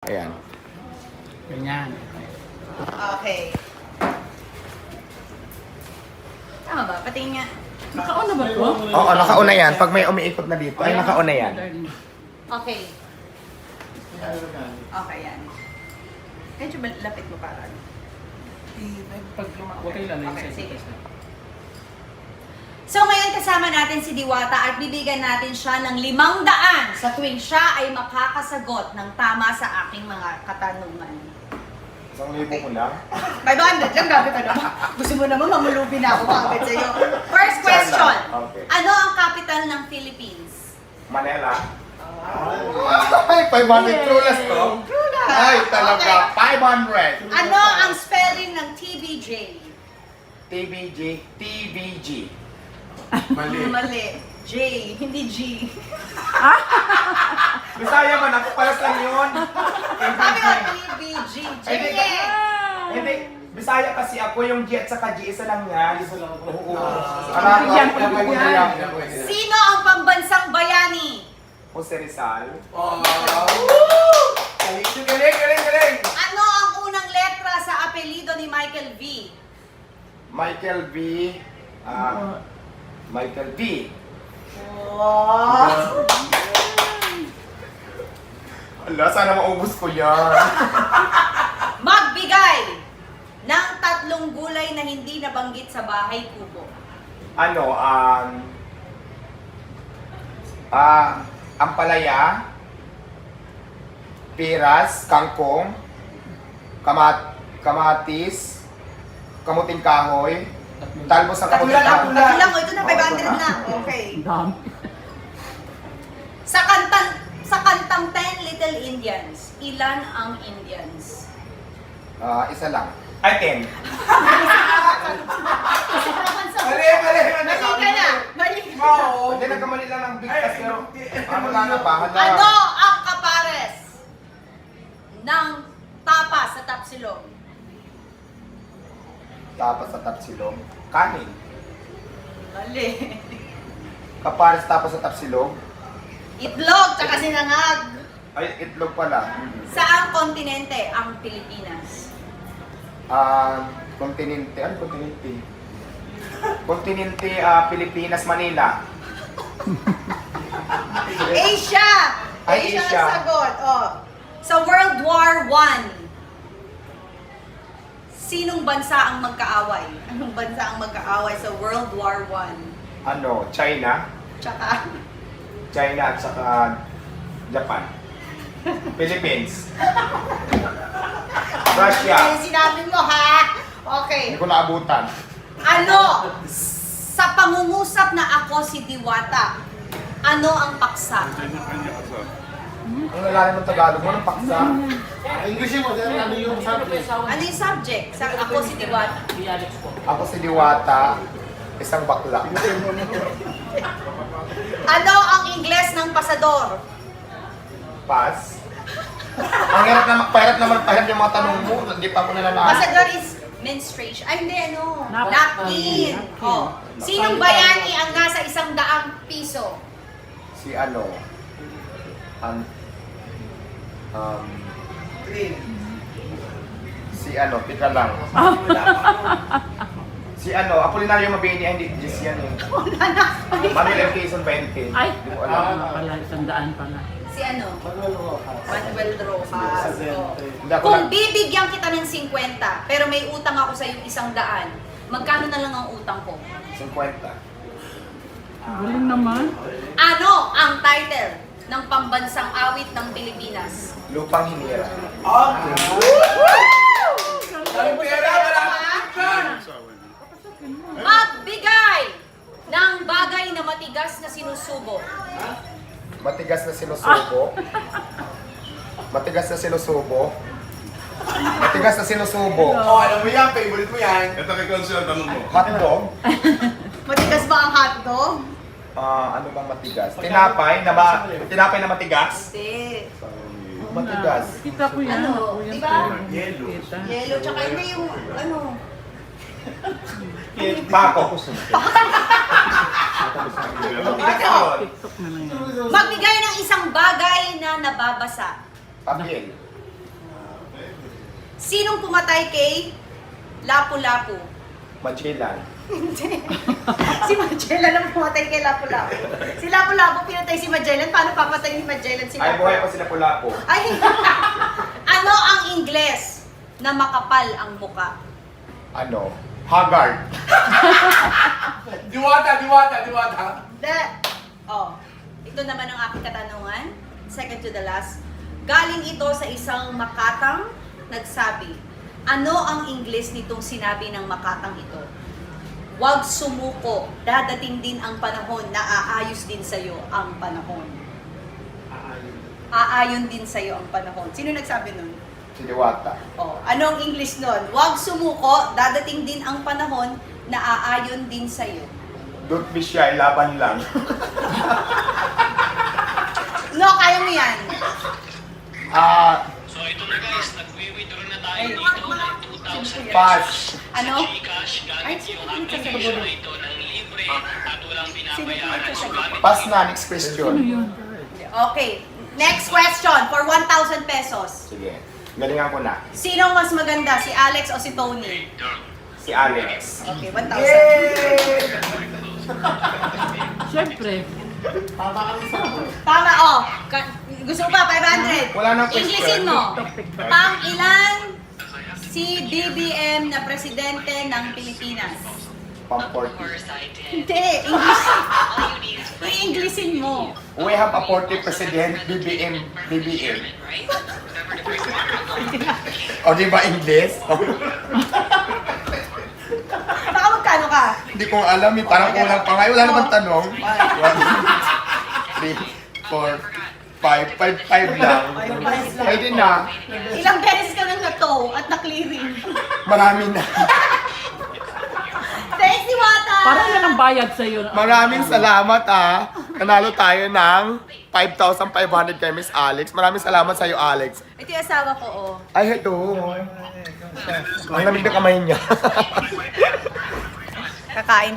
Ayan. Ganyan. Okay. Tama ba? Patingin nga. Nakauna ba ito? Oo, nakauna yan. Pag may umiikot na dito, ay nakauna yan. Okay. Okay, yan. Medyo lapit mo para. Pag huwag kayo lalay Okay, sa sige. test na. So ngayon kasama natin si Diwata at bibigyan natin siya ng 500 sa tuwing siya ay makakasagot ng tama sa aking mga katanungan. 1,000 mo lang? 500 lang, grabe ka naman. Gusto mo naman mamulubi na ako kapit sa'yo. First question. Okay. Ano ang capital ng Philippines? Manila. Ay, 500 true last to. True na. Ay, talaga. Okay. 500. Ano ang spelling ng TBJ? TBG. Mali. Mali. J, hindi G. Bisaya man, ako palas lang yun. Sabi ko, TBG. J Ay, hindi. eh. Hindi. Bisaya kasi ako, yung G at saka G, isa lang yan. Oo. Yan, Sino ang pambansang bayani? Jose Rizal. Galing! Ano ang unang letra sa apelido ni Michael V? Michael V. Michael V. Oh. Ala, sana maubos ko yan. Magbigay ng 3 gulay na hindi nabanggit sa bahay kubo. Ano, ampalaya, piras, kangkong, kamatis, kamuting kahoy, talbos ng kamuting kahoy. Tatlo lang, ito na 500 na. Okay. Dami. Sa kantang 10 Little Indians, ilan ang Indians? Isa lang. Ay, 10. Mali! Mali ka na! Mali ka na! Hindi, nagkamali lang ng big kasi. Ano lang na ba? Ano ang kapares ng tapa sa tapsilog? Tapas sa tapsilog. Kanin. Mali. Kapares tapas sa tapsilog. Itlog, tsaka sinangag. Ay, itlog pala. Saang kontinente ang Pilipinas? Kontinente. Ano kontinente? Kontinente, Pilipinas, Manila. Asia! Ay, Asia Asia. ang sagot. Oh. Sa World War I, sinong bansa ang magkaaway? Anong bansa ang magkaaway sa World War I? Ano, China? Tsaka, China at saka Japan. Philippines. Russia. yung sinabi mo ha? Okay. Hindi ko naabutan. Ano? Sa pangungusap na ako si Diwata, ano ang paksa? Ang lalalim ng Tagalog mo ng paksa. English mo, ano yung subject? Ano yung subject? Sa ako si Diwata. Ako si Diwata, isang bakla. Ano ang Ingles ng pasador? Pass. Ang hirap naman yung mga tanong mo. Hindi pa ako nalalaman. Pasador is menstruation. Ay, hindi, ano? Napkin. Napkin. Oh. Sinong bayani ang nasa 100 piso? Si ano? Si ano, pika lang. Si ano, Apolinario Mabini, ay hindi, Jess yan eh. Manila Quezon 20. Ay! Hindi ko alam. Pala, 100 pala. Si ano? Manuel Rojas. Oh. Hindi ako Kung lang. bibigyan kita ng 50, pero may utang ako sa iyo 100, magkano na lang ang utang ko? 50. Galing naman. Ano ang title ng pambansang awit ng Pilipinas? Lupang hinira. Magbigay ng bagay na matigas na sinusubo. Matigas na sinusubo. Matigas na sinusubo. Matigas na sinusubo. Oh, alam mo yan, favorite mo yan. Ito kay Consul, tanong mo. Hotdog. Matigas ba ang hotdog? Ano bang matigas? Tinapay na matigas? Hindi. Matigas. Kita ko yan. Ano? Ako yan, Diba? pero hindi Yellow. kita. Yellow, tsaka hindi yung ano. Pako. TikTok na lang yan. Magbigay ng isang bagay na nababasa. Papel. Sinong pumatay kay Lapu-Lapu? Magellan. Hindi. Si Magellan ang pumatay kay Lapu-Lapu. Si Lapu-Lapu pinatay si Magellan. Paano papatay ni Magellan si Ay, Lapu-Lapu? buhay pa sila Pulapo. Ay, ano ang Ingles na makapal ang muka? Ano? Haggard. Diwata. The, oh, ito naman ang aking katanungan. Second to the last. Galing ito sa isang makatang nagsabi. Ano ang Ingles nitong sinabi ng makatang ito? Huwag sumuko. Dadating din ang panahon na aayos din sa'yo ang panahon. Aayon din sa'yo ang panahon. Sino nagsabi nun? Si Diwata. Oh, anong English nun? Huwag sumuko, dadating din ang panahon na aayon din sa'yo. Don't be shy, laban lang. No, kaya mo yan. So ito na guys, nag-withdraw na tayo Ay. dito ng 2,000 Pass. Ano? Gcash Ay, gamit yung sino application na ito ng libre at walang binabayaran. So gamit Pass na, next question. Okay. Next question for 1,000 pesos. Sige. Galingan ko na. Sinong mas maganda, si Alex o si Tony? Si Alex. Okay, 1,000. Siyempre. Tama, oh. Gusto mo ba, 500? Wala nang question. Englishin mo. Pang ilan si BBM na presidente ng Pilipinas? Pang-40. Hindi, English. I-Englishin mo. We have a 40 president, BBM. O, di ba English? Baka magkano ka? Hindi ko alam, eh. Parang kulang pa nga. Wala naman tanong. 1, 2, 3, 4, 5. 5 lang. Pwede na. Ilang beses ka nang na-tow at na-clearing? Marami na. Thanks, Diwata! Parang yan ang bayad sa'yo. Maraming salamat Nanalo tayo ng 5,500 kay Miss Alex. Maraming salamat sa iyo, Alex. Ito yung asawa ko, oh. Ay, ito. Ang lamig na kamay niya. Kakain.